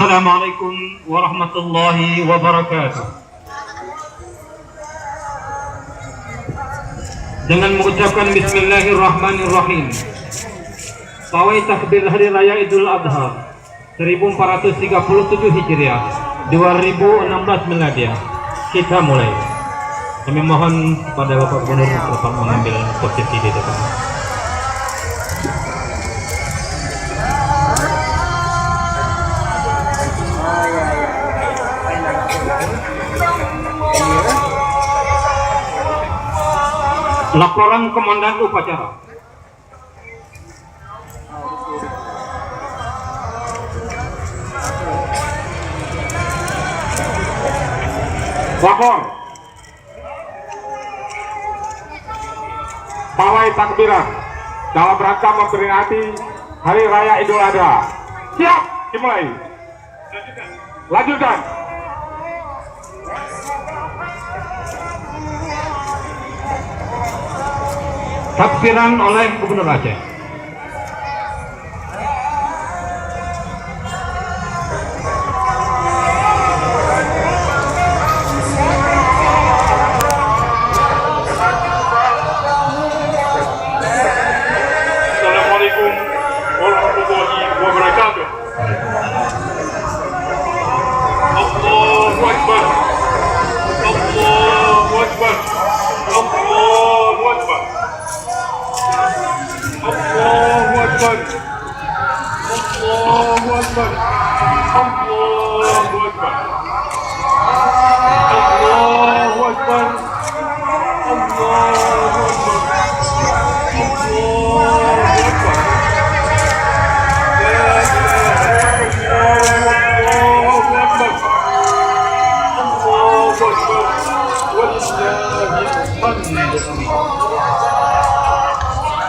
Assalamualaikum warahmatullahi wabarakatuh. Dengan mengucapkan Bismillahirrahmanirrahim, pawai takbir Hari Raya Idul Adha 1437 Hijriah 2016 Miladiah, kita mulai. Kami mohon pada Bapak Gubernur untuk mengambil posisi di depan. Laporan Komandan Upacara. Lapor pawai takbiran dalam rangka memperingati Hari Raya Idul Adha. Siap, dimulai. Lanjutkan. Takbiran oleh Gubernur Aceh. Assalamualaikum warahmatullahi wabarakatuh. Allahu Akbar. Allahu Akbar. Allahu Akbar. Allahu Akbar. Allahu Akbar. Allahu Akbar. Allahu Akbar. Allahu Akbar.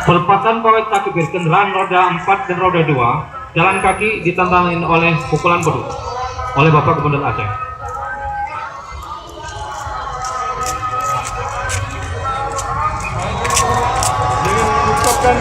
Perempatan pawai takbir kendaraan roda 4 dan roda 2 jalan kaki ditantangin oleh pukulan beduk oleh Bapak Gubernur Aceh. Dengan mengucapkan